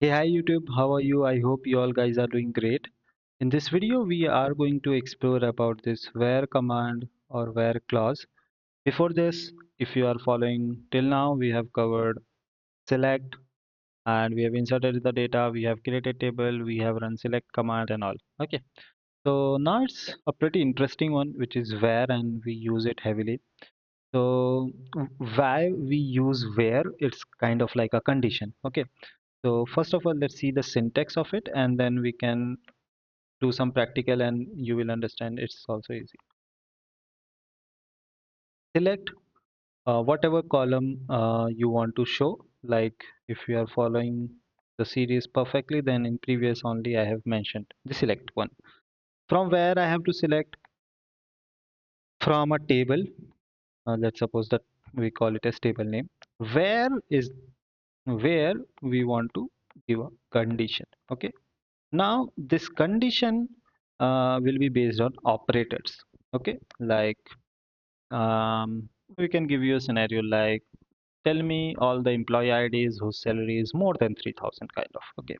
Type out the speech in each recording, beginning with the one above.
Hey, hi YouTube, how are you? I hope you all guys are doing great. In this video, we are going to explore about this where command or where clause. Before this, if you are following till now, we have covered select and we have inserted the data, we have created table, we have run select command and all. Okay, so now it's a pretty interesting one, which is where, and we use it heavily. So why we use where, it's kind of like a condition. Okay, so first of all, let's see the syntax of it, and then we can do some practical and you will understand it's also easy. Select whatever column you want to show. Like if you are following the series perfectly, then in previous only I have mentioned the select one. From where I have to select from a table. Let's suppose that we call it as table name. Where is where we want to give a condition. Okay. Now this condition will be based on operators. Okay, like we can give you a scenario like tell me all the employee IDs whose salary is more than 3,000 kind of. Okay,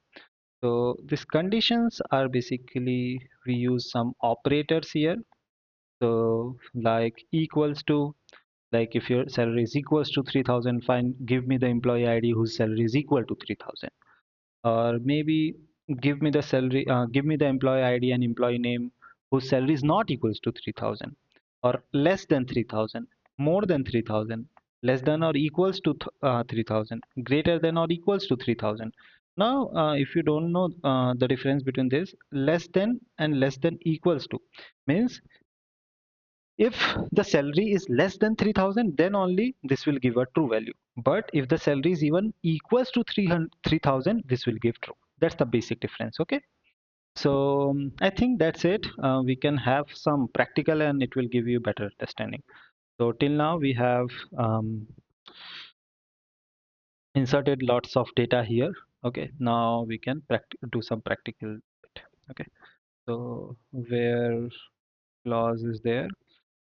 so these conditions are basically we use some operators here. So like equals to, like if your salary is equals to 3,000, fine, give me the employee ID whose salary is equal to 3,000. Or maybe give me the employee ID and employee name whose salary is not equals to 3,000 or less than 3,000, more than 3,000, less than or equals to 3,000, greater than or equals to 3,000. Now, if you don't know the difference between this, less than and less than equals to means if the salary is less than 3,000, then only this will give a true value. But if the salary is even equals to 3,000, this will give true. That's the basic difference. Okay. So I think that's it. We can have some practical and it will give you better understanding. So till now we have inserted lots of data here. Okay. Now we can do some practical bit. Okay. So where clause is there.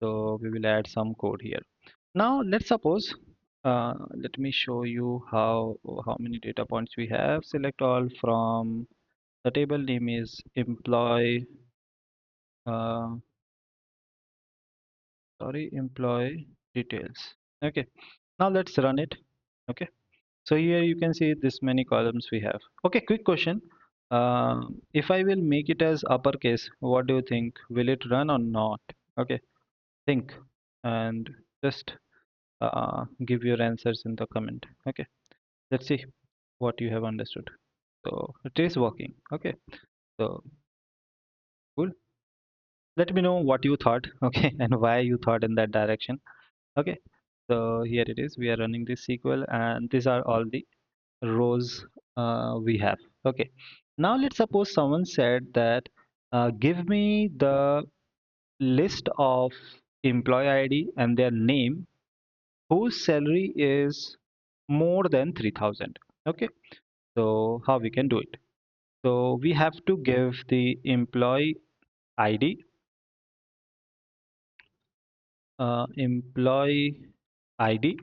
So we will add some code here. Now let's suppose, let me show you how many data points we have. Select all from the table name is employee, uh, employee details. Okay, now let's run it. Okay, so here you can see this many columns we have. Okay, quick question. If I will make it as uppercase, what do you think? Will it run or not? Okay, think and just give your answers in the comment. Okay, let's see what you have understood. So it is working. Okay, so cool. Let me know what you thought. Okay, and why you thought in that direction. Okay, so here it is. We are running this SQL, and these are all the rows we have. Okay, now let's suppose someone said that give me the list of employee ID and their name whose salary is more than 3,000. Okay, so how we can do it? So we have to give the employee ID, employee ID,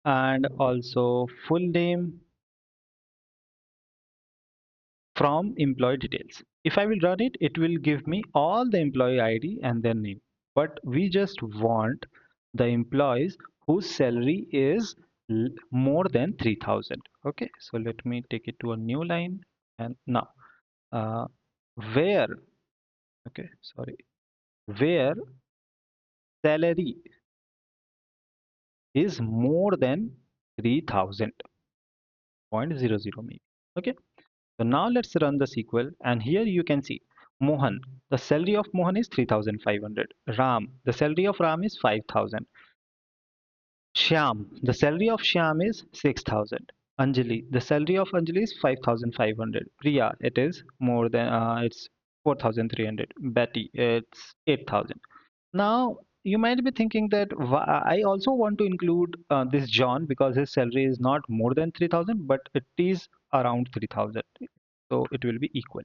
and also full name from employee details. If I will run it, it will give me all the employee ID and their name. But we just want the employees whose salary is more than 3,000. Okay, so let me take it to a new line. And now, uh, where, okay, sorry, where salary is more than 3,000.00 maybe. Okay, so now let's run the SQL, and here you can see Mohan, the salary of Mohan is 3,500. Ram, the salary of Ram is 5,000. Shyam, the salary of Shyam is 6,000. Anjali, the salary of Anjali is 5,500. Priya, it is more than it's 4,300. Betty, it's 8,000. Now, you might be thinking that I also want to include this John because his salary is not more than 3,000, but it is around 3,000. So it will be equal.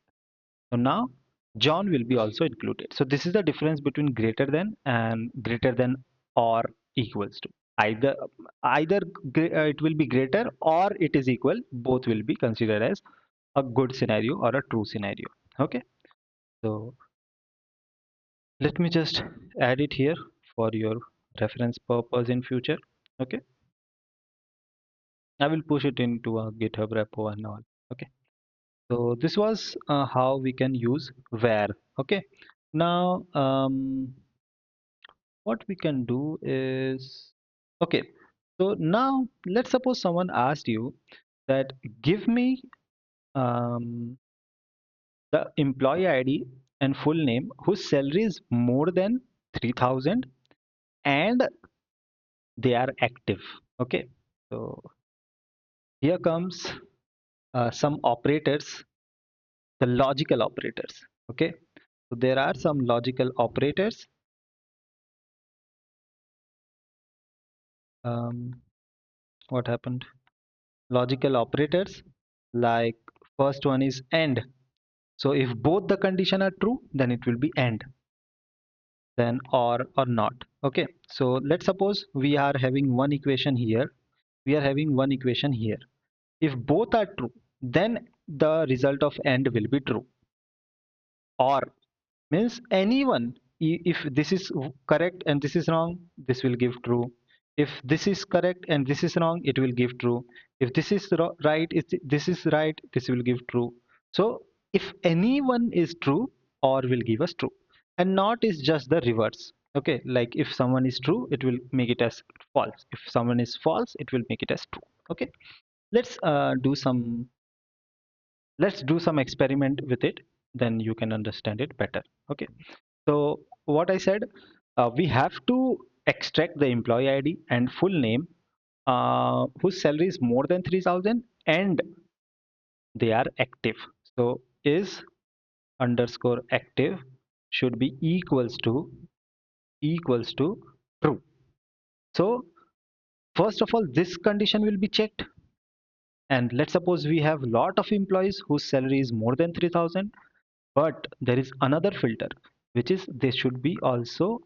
So now John will be also included. So this is the difference between greater than and greater than or equals to. either it will be greater or it is equal. Both will be considered as a good scenario or a true scenario. Okay, so let me just add it here for your reference purpose in future. Okay, I will push it into a GitHub repo and all. Okay, so this was how we can use where. Okay, now what we can do is, okay, so now let's suppose someone asked you that give me um, the employee ID and full name whose salary is more than 3000 and they are active. Okay, so here comes some operators, the logical operators. Okay, so there are some logical operators. um, what happened? Logical operators, like first one is AND. So if both the condition are true, then it will be AND, then or not. Okay, so let's suppose we are having one equation here, we are having one equation here. If both are true, then the result of AND will be true. Or means anyone, if this is correct and this is wrong, this will give true. If this is correct and this is wrong, it will give true. If this is right, this is right, this will give true. So if anyone is true, or will give us true, and not is just the reverse. Okay, like if someone is true, it will make it as false. If someone is false, it will make it as true. Okay, let's do some experiment with it, then you can understand it better. Okay, so what I said, we have to extract the employee ID and full name whose salary is more than 3000 and they are active. So is underscore active should be equals to true. So first of all, this condition will be checked. And let's suppose we have lot of employees whose salary is more than 3000. But there is another filter, which is they should be also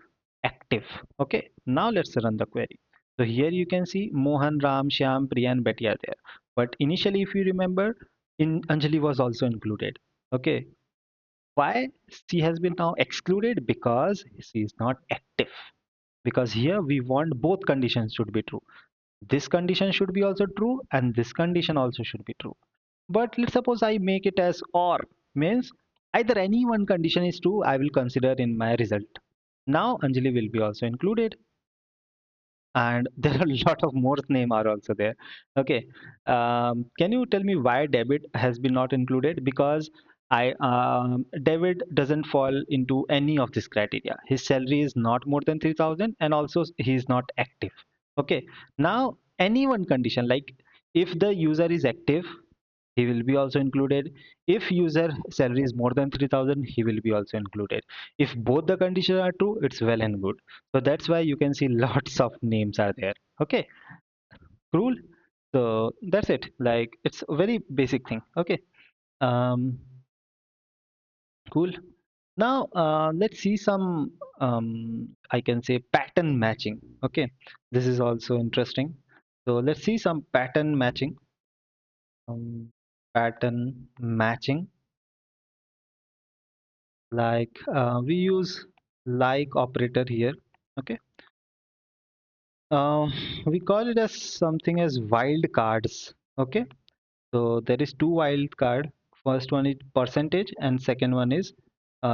active. Okay, now let's run the query. So here you can see Mohan, Ram, Shyam, Priya, and Betty are there. But initially, if you remember, in Anjali was also included. Okay, why she has been now excluded? Because she is not active. Because here we want both conditions should be true. This condition should be also true, and this condition also should be true. But let's suppose I make it as or, means either any one condition is true, I will consider in my result. Now Anjali will be also included, and there are a lot of more name are also there. Okay, can you tell me why David has been not included? Because David doesn't fall into any of this criteria. His salary is not more than 3000, and also he is not active. Okay, now any one condition, like if the user is active, he will be also included. If user salary is more than 3000, he will be also included. If both the conditions are true, it's well and good. So that's why you can see lots of names are there. Okay, cool. So that's it. Like it's a very basic thing. Okay, um, cool. Now let's see some I can say pattern matching. Okay, this is also interesting. So let's see some pattern matching. Pattern matching, like we use like operator here. Okay, uh, we call it as something as wildcards. Okay, so there is two wildcard. First one is percentage and second one is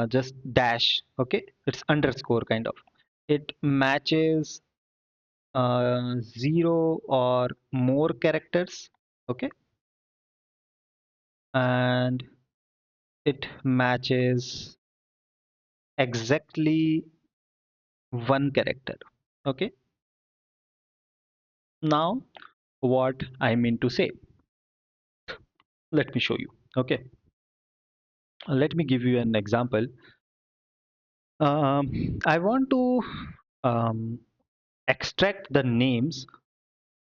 just dash. Okay, it's underscore kind of. It matches zero or more characters. Okay, and it matches exactly one character. Okay, now what I mean to say, let me show you. Okay, let me give you an example. I want to um, extract the names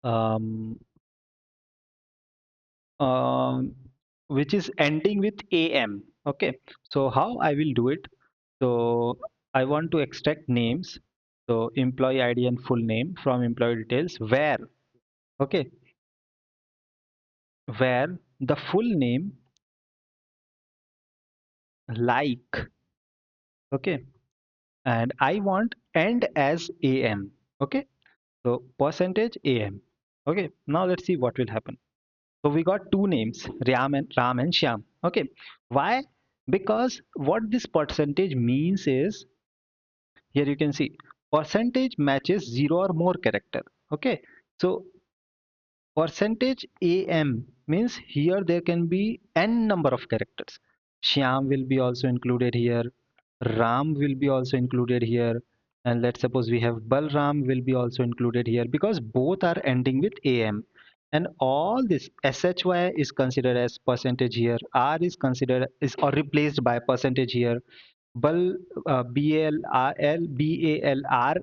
um, um, which is ending with am. Okay, so how I will do it? So I want to extract names. So employee ID and full name from employee details okay, where the full name like, okay, and I want end as AM. Okay, so percentage AM. Okay, now let's see what will happen. So we got two names, Ram and Shyam. Okay, why? Because what this percentage means is, here you can see percentage matches zero or more character. Okay, so percentage am means here there can be n number of characters. Shyam will be also included here, Ram will be also included here, and let's suppose we have Balram will be also included here because both are ending with am. And all this shy is considered as percentage here, r is considered is or replaced by percentage here, Bal, BALR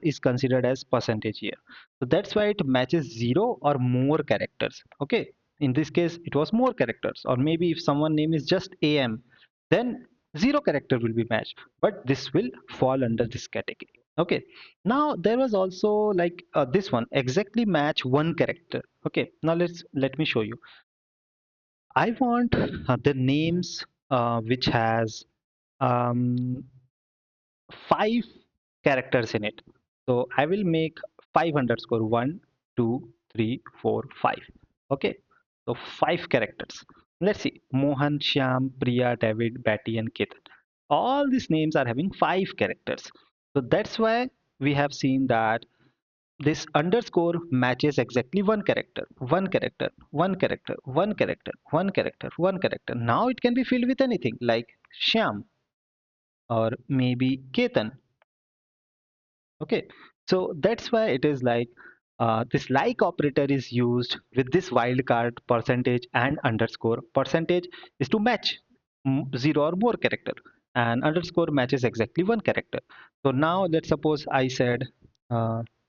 is considered as percentage here. So that's why it matches zero or more characters. Okay. In this case, it was more characters. Or maybe if someone name is just AM, then zero character will be matched. But this will fall under this category. Okay. Now there was also like this one exactly match one character. Okay. Now let me show you. I want the names which has um, five characters in it. So I will make five underscore one, two, three, four, five. Okay. So five characters. Let's see. Mohan, Shyam, Priya, David, Betty, and Ketan. All these names are having five characters. So that's why we have seen that this underscore matches exactly one character, one character, one character, one character, one character, one character. Now it can be filled with anything like Shyam or maybe Ketan. Okay, so that's why it is like this like operator is used with this wildcard percentage and underscore. Percentage is to match zero or more character, and underscore matches exactly one character. So now let's suppose I said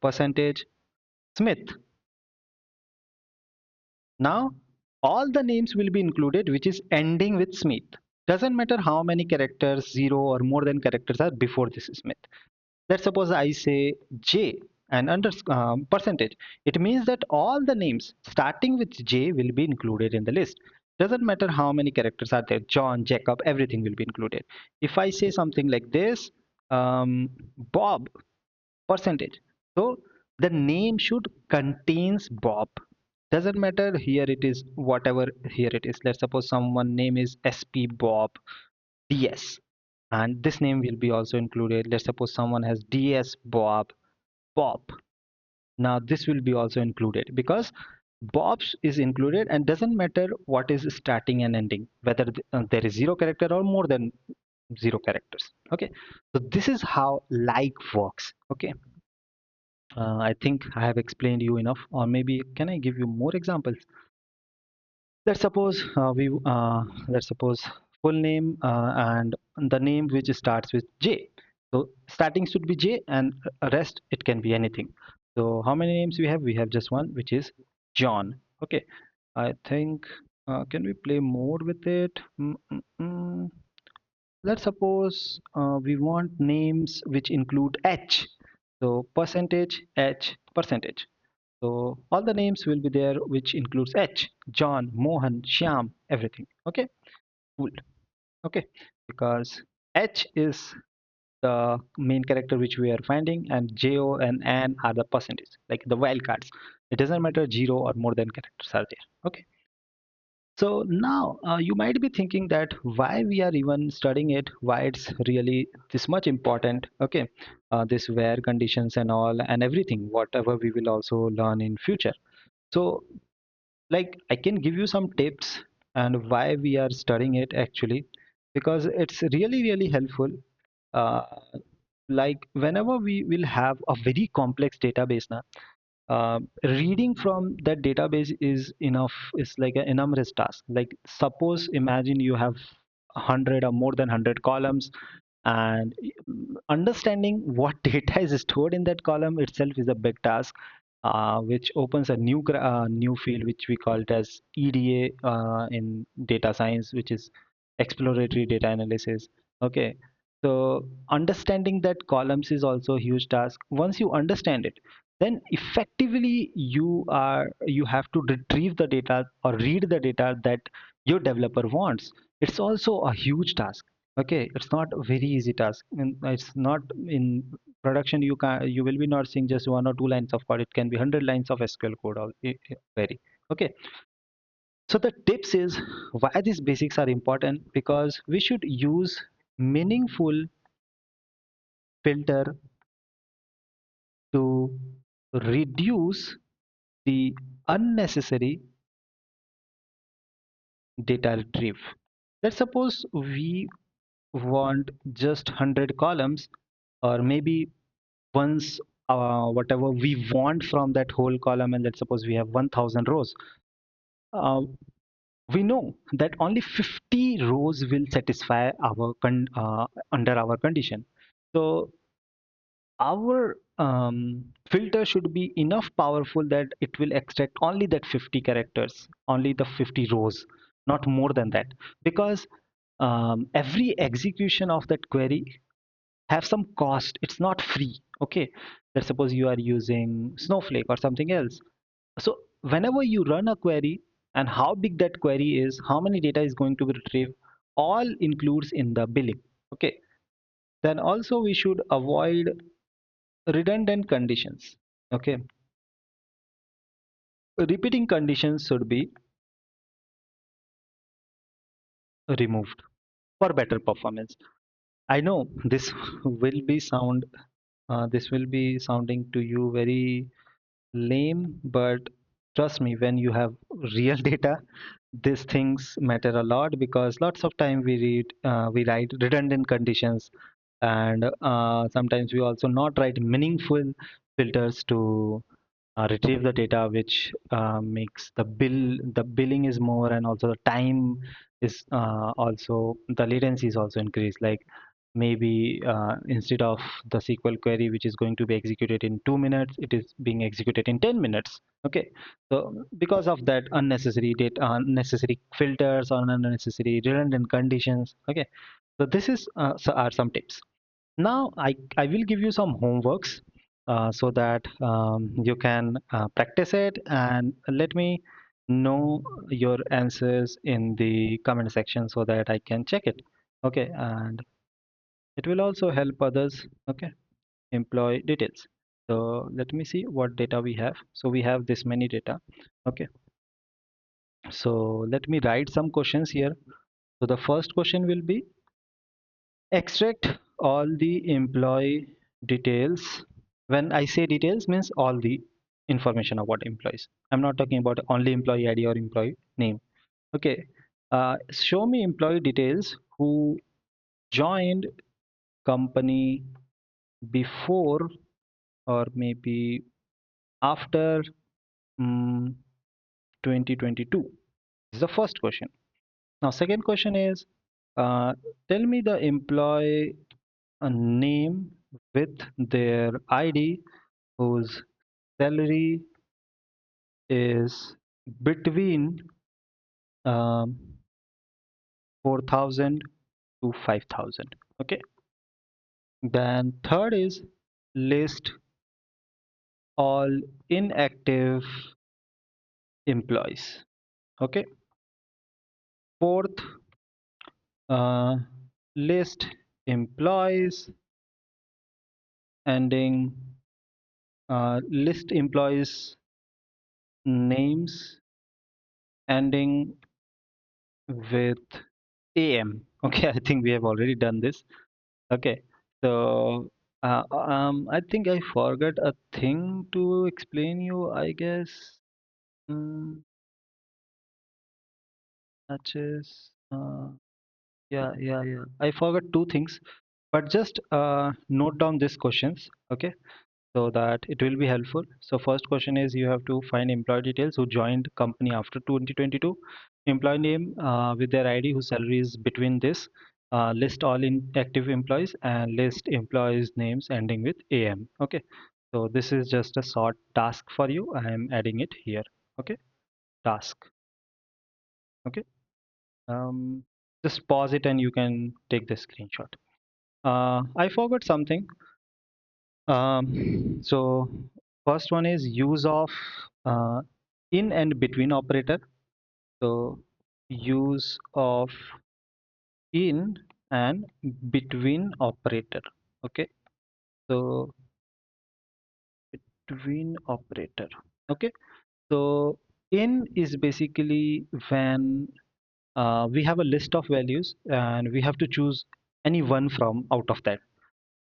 percentage Smith. Now all the names will be included which is ending with Smith. Doesn't matter how many characters, zero or more than characters are before this Smith. Let's suppose I say J and under percentage. It means that all the names starting with J will be included in the list. Doesn't matter how many characters are there. John, Jacob, everything will be included. If I say something like this, Bob, percentage. So the name should contains Bob. Doesn't matter here it is whatever here it is. Let's suppose someone name is SP Bob DS, and this name will be also included. Let's suppose someone has DS Bob Pop. Now this will be also included because Bob's is included and doesn't matter what is starting and ending, whether there is zero character or more than zero characters. Okay, so this is how like works. Okay, I think I have explained you enough, or maybe can I give you more examples? Let's suppose full name and the name which starts with J. So starting should be J and rest it can be anything. So how many names we have? We have just one, which is John. Okay, I think can we play more with it? Let's suppose we want names which include H. So percentage H percentage. So all the names will be there, which includes H, John, Mohan, Shyam, everything. Okay, cool. Okay, because H is the main character which we are finding, and Jo and N are the percentage, like the wildcards. It doesn't matter zero or more than characters are there. Okay. So now you might be thinking that why we are even studying it, why it's really this much important. Okay, this where conditions and all and everything, whatever we will also learn in future. So like I can give you some tips and why we are studying it actually, because it's really helpful. Uh, like whenever we will have a very complex database now, reading from that database is enough. It's like an enormous task. Like suppose imagine you have 100 or more than 100 columns, and understanding what data is stored in that column itself is a big task, which opens a new field which we call it as EDA in data science, which is exploratory data analysis. Okay, So understanding that columns is also a huge task. Once you understand it, then effectively you have to retrieve the data or read the data that your developer wants. It's also a huge task. Okay, it's not a very easy task. And it's not in production. You will be not seeing just 1 or 2 lines of code. It can be 100 lines of SQL code or very. Okay, so the tips is why these basics are important, because we should use meaningful filter to reduce the unnecessary data retrieve. Let's suppose we want just 100 columns, or maybe once whatever we want from that whole column, and let's suppose we have 1000 rows. Uh, we know that only 50 rows will satisfy under our condition. So our filter should be enough powerful that it will extract only that 50 characters, only the 50 rows, not more than that. Because every execution of that query have some cost. It's not free. Okay, let's suppose you are using Snowflake or something else. So whenever you run a query, and how big that query is, how many data is going to be retrieved, all includes in the billing. Okay, then also we should avoid redundant conditions. Okay, repeating conditions should be removed for better performance. I know this will be sounding to you very lame, but trust me, when you have real data, these things matter a lot, because lots of time we write redundant conditions, and sometimes we also not write meaningful filters to retrieve the data, which makes the billing is more, and also the time is also, the latency is also increased. Like maybe instead of the SQL query which is going to be executed in 2 minutes, it is being executed in 10 minutes. Okay, so because of that unnecessary data, unnecessary filters or unnecessary redundant conditions. Okay, so this is are some tips. Now I will give you some homeworks so that you can practice it, and let me know your answers in the comment section so that I can check it. Okay, and it will also help others. Okay, employee details. So let me see what data we have. So we have this many data. Okay, so let me write some questions here. So the first question will be, extract all the employee details. When I say details, means all the information about employees. I'm not talking about only employee ID or employee name. Okay. Show me employee details who joined company before or maybe after um, 2022. This is the first question. Now, second question is, uh, tell me the employee name with their ID whose salary is between um, 4,000 to 5,000. Okay. Then third is, list all inactive employees. Okay. Fourth, uh, list employees ending list employees names ending with AM. Okay, I think we have already done this. Okay, so I think I forgot a thing to explain you, I guess. Mm, matches. Yeah. I forgot two things, but just note down these questions. Okay, so that it will be helpful. So first question is, you have to find employee details who joined company after 2022, employee name with their ID whose salary is between this, list all inactive employees, and list employees names ending with AM. Okay, so this is just a short task for you. I am adding it here. Okay, task. Okay, just pause it and you can take the screenshot. I forgot something. So first one is use of uh, in and between operator. So use of in and between operator. Okay. So between operator. Okay. So in is basically when we have a list of values and we have to choose any one from out of that.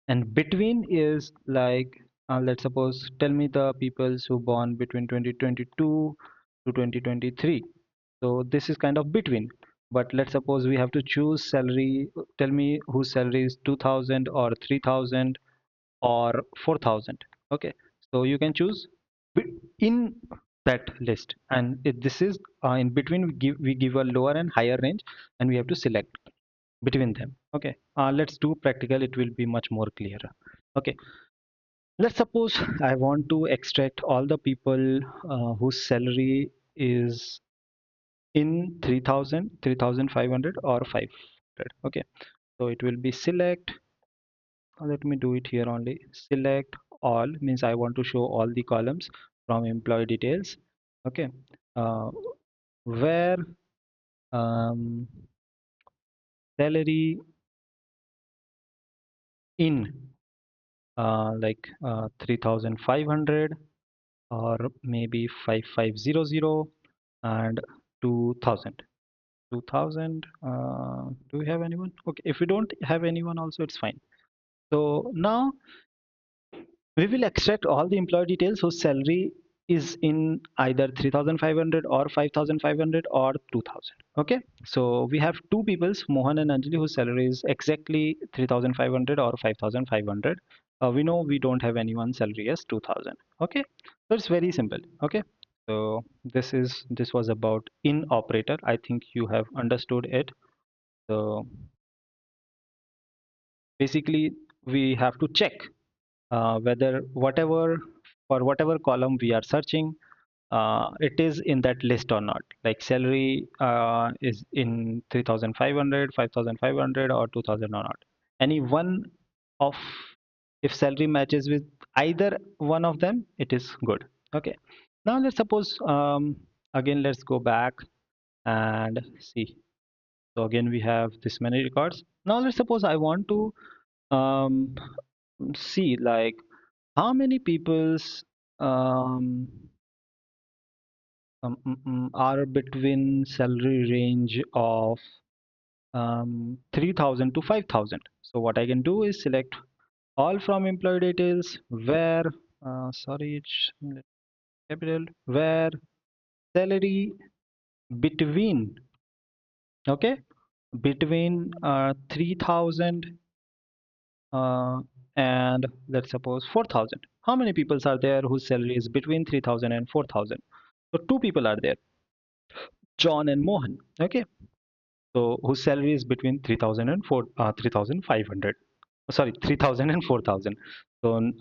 And between is like, let's suppose, tell me the peoples who born between 2022 to 2023. So this is kind of between. But let's suppose we have to choose salary. Tell me whose salary is 2000 or 3000 or 4000. Okay. So you can choose in that list. And this is in between, we give a lower and higher range and we have to select between them. Okay. Let's do practical. It will be much more clearer. Okay. Let's suppose I want to extract all the people whose salary is in 3000, 3500, or 500. Okay. So it will be select. Let me do it here only. Select all means I want to show all the columns from employee details. Okay. Uh, where salary in like 3500 or maybe 5500 and 2000. 2000. Do we have anyone? Okay, if we don't have anyone also, it's fine. So now we will extract all the employee details whose salary is in either 3500 or 5500 or 2000. Okay, so we have two peoples, Mohan and Anjali, whose salary is exactly 3500 or 5500. We know we don't have anyone salary as 2000. Okay, so it's very simple. Okay, so this was about in operator. I think you have understood it. So basically we have to check whether whatever for whatever column we are searching, it is in that list or not. Like salary is in 3500, 5500, or 2000 or not. Any one of, if salary matches with either one of them, it is good. Okay. Now let's suppose again let's go back and see. So again we have this many records. Now let's suppose I want to um, see like how many people's um, are between salary range of 3000 to 5000. So what I can do is select all from employee details where sorry, it's capital, where salary between, okay, between 3000 uh, and let's suppose 4000. How many people are there whose salary is between 3000 and 4000? So two people are there, John and Mohan. Okay, so whose salary is between 3000 and 3500. Sorry, 3000 and 4000. So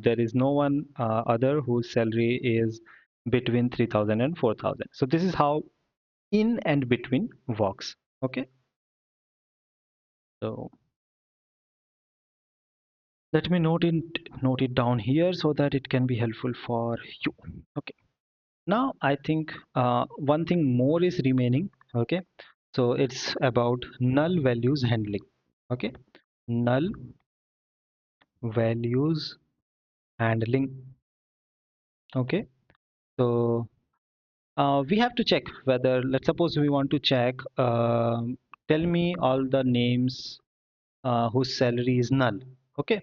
there is no one other whose salary is between 3000 and 4000. So this is how in and between works. Okay, so let me note it down here so that it can be helpful for you. Okay. Now I think one thing more is remaining. Okay, so it's about null values handling. Okay, null values handling. Okay, so we have to check whether, let's suppose we want to check, tell me all the names whose salary is null. Okay,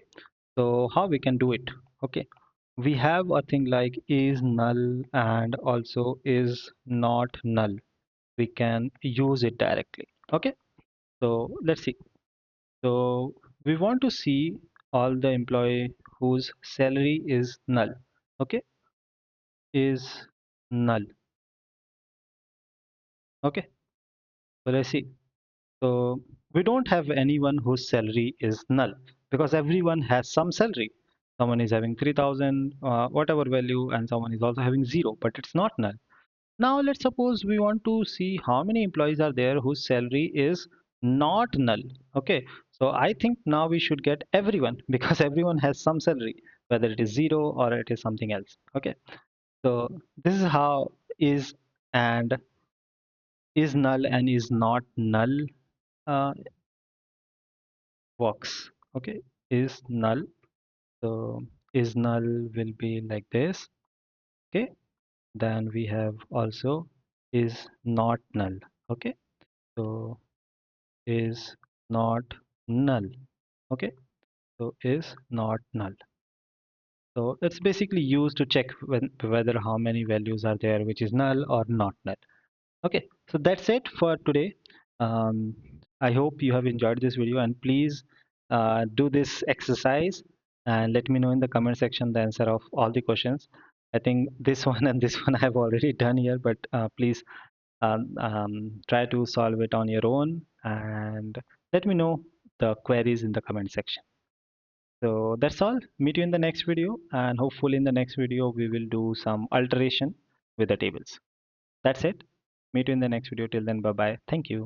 so how we can do it? Okay, we have a thing like is null and also is not null. We can use it directly. Okay, so let's see. So we want to see all the employee whose salary is null. Okay, is null. Okay, so let's see. So we don't have anyone whose salary is null because everyone has some salary. Someone is having 3000, whatever value, and someone is also having zero, but it's not null. Now let's suppose we want to see how many employees are there whose salary is not null. Okay, so I think now we should get everyone because everyone has some salary, whether it is zero or it is something else. Okay, so this is how is and is null and is not null uh, works. Okay, is null. So is null will be like this. Okay, then we have also is not null. Okay, so is not null. Okay, so is not null. So it's basically used to check whether how many values are there which is null or not null. Okay, so that's it for today. Um, I hope you have enjoyed this video, and please do this exercise and let me know in the comment section the answer of all the questions. I think this one and this one I have already done here, but please try to solve it on your own and let me know the queries in the comment section. So that's all. Meet you in the next video, and hopefully in the next video we will do some alteration with the tables. That's it. Meet you in the next video. Till then, bye bye. Thank you.